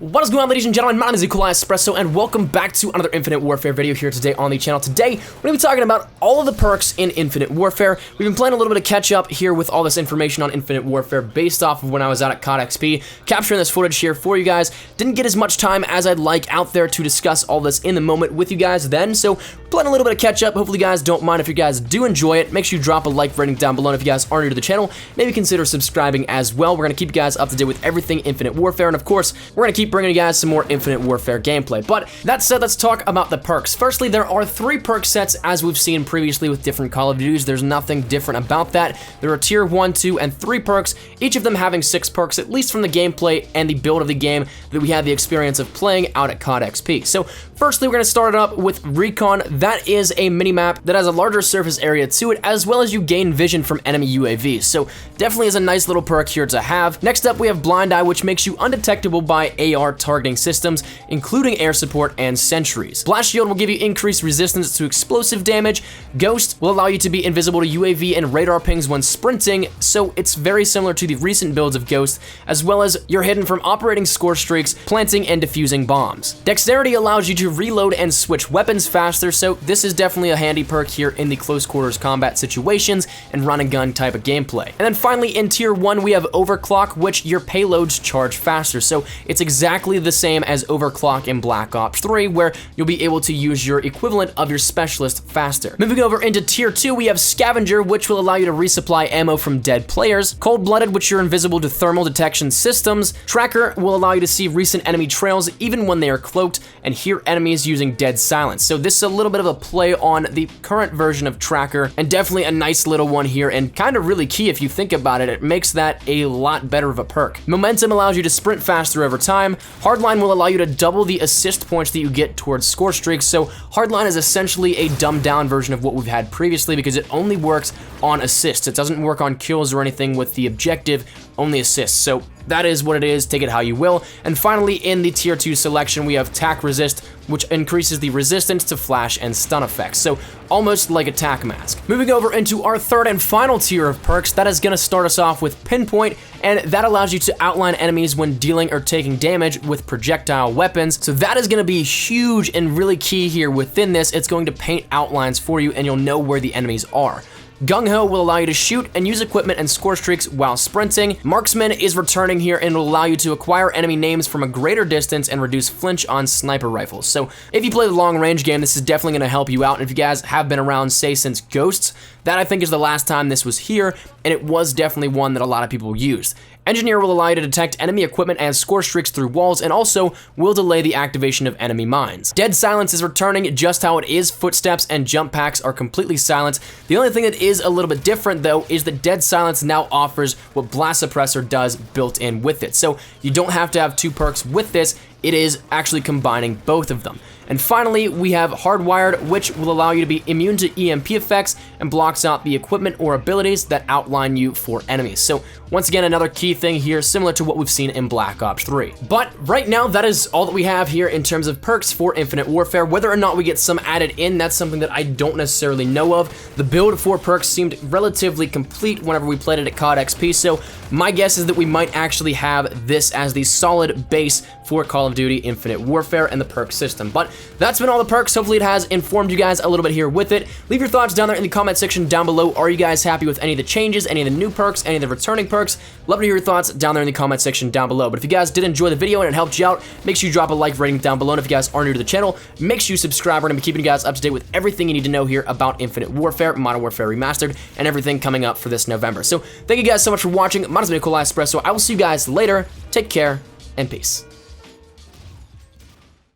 What is going on, ladies and gentlemen? My name is Espresso, and welcome back to another Infinite Warfare video here today on the channel. Today, we're going to be talking about all of the perks in Infinite Warfare. We've been playing a little bit of catch up here with all this information on Infinite Warfare based off of when I was out at COD XP, capturing this footage here for you guys. Didn't get as much time as I'd like out there to discuss all this in the moment with you guys then, so we're playing a little bit of catch up. Hopefully you guys don't mind. If you guys do enjoy it, make sure you drop a like rating down below, and if you guys are new to the channel, maybe consider subscribing as well. We're going to keep you guys up to date with everything Infinite Warfare, and of course, we're going to keep bringing you guys some more Infinite Warfare gameplay. But that said, let's talk about the perks. Firstly, there are 3 perk sets as we've seen previously with different Call of Duties. There's nothing different about that. There are tier 1, 2, and 3 perks, each of them having 6 perks, at least from the gameplay and the build of the game that we had the experience of playing out at COD XP. So firstly, we're going to start it up with Recon. That is a mini-map that has a larger surface area to it, as well as you gain vision from enemy UAVs. So definitely is a nice little perk here to have. Next up, we have Blind Eye, which makes you undetectable by AR targeting systems, including air support and sentries. Blast Shield will give you increased resistance to explosive damage. Ghost will allow you to be invisible to UAV and radar pings when sprinting, so it's very similar to the recent builds of Ghost, as well as you're hidden from operating score streaks, planting and defusing bombs. Dexterity allows you to reload and switch weapons faster, so this is definitely a handy perk here in the close quarters combat situations and run and gun type of gameplay. And then finally, in tier 1, we have Overclock, which your payloads charge faster, so it's exactly the same as Overclock in Black Ops 3, where you'll be able to use your equivalent of your specialist faster. Moving over into tier 2, we have Scavenger, which will allow you to resupply ammo from dead players. Cold-Blooded, which you're invisible to thermal detection systems. Tracker will allow you to see recent enemy trails even when they are cloaked, and hear enemies using dead silence. So this is a little bit of a play on the current version of Tracker, and definitely a nice little one here, and kind of really key if you think about it. It makes that a lot better of a perk. Momentum allows you to sprint faster over time. Hardline will allow you to double the assist points that you get towards score streaks, so Hardline is essentially a dumbed down version of what we've had previously because it only works on assists. It doesn't work on kills or anything with the objective, only assists. So that is what it is, take it how you will. And finally, in the tier 2 selection, we have Tac Resist, which increases the resistance to flash and stun effects, so almost like a tac mask. Moving over into our third and final tier of perks, that is going to start us off with Pinpoint, and that allows you to outline enemies when dealing or taking damage with projectile weapons. So that is going to be huge and really key here within this. It's going to paint outlines for you, and you'll know where the enemies are. Gung Ho will allow you to shoot and use equipment and score streaks while sprinting. Marksman is returning here and will allow you to acquire enemy names from a greater distance and reduce flinch on sniper rifles. So if you play the long range game, this is definitely going to help you out. And if you guys have been around, say, since Ghosts, that I think is the last time this was here, and it was definitely one that a lot of people used. Engineer will allow you to detect enemy equipment and score streaks through walls, and also will delay the activation of enemy mines. Dead Silence is returning just how it is. Footsteps and jump packs are completely silent. The only thing that is a little bit different, though, is that Dead Silence now offers what Blast Suppressor does built in with it. So you don't have to have 2 perks with this. It is actually combining both of them. And finally, we have Hardwired, which will allow you to be immune to EMP effects and blocks out the equipment or abilities that outline you for enemies. So once again, another key thing here, similar to what we've seen in Black Ops 3. But right now, that is all that we have here in terms of perks for Infinite Warfare. Whether or not we get some added in, that's something that I don't necessarily know of. The build for perks seemed relatively complete whenever we played it at COD XP, so my guess is that we might actually have this as the solid base for Call of Duty Infinite Warfare and the perk system. But that's been all the perks. Hopefully it has informed you guys a little bit here with it. Leave your thoughts down there in the comment section down below. Are you guys happy with any of the changes, any of the new perks, any of the returning perks? Love to hear your thoughts down there in the comment section down below. But if you guys did enjoy the video and it helped you out, make sure you drop a like rating down below. And if you guys are new to the channel, make sure you subscribe. We're going to be keeping you guys up to date with everything you need to know here about Infinite Warfare, Modern Warfare Remastered, and everything coming up for this November. So thank you guys so much for watching. My name is Espresso. I will see you guys later. Take care and peace.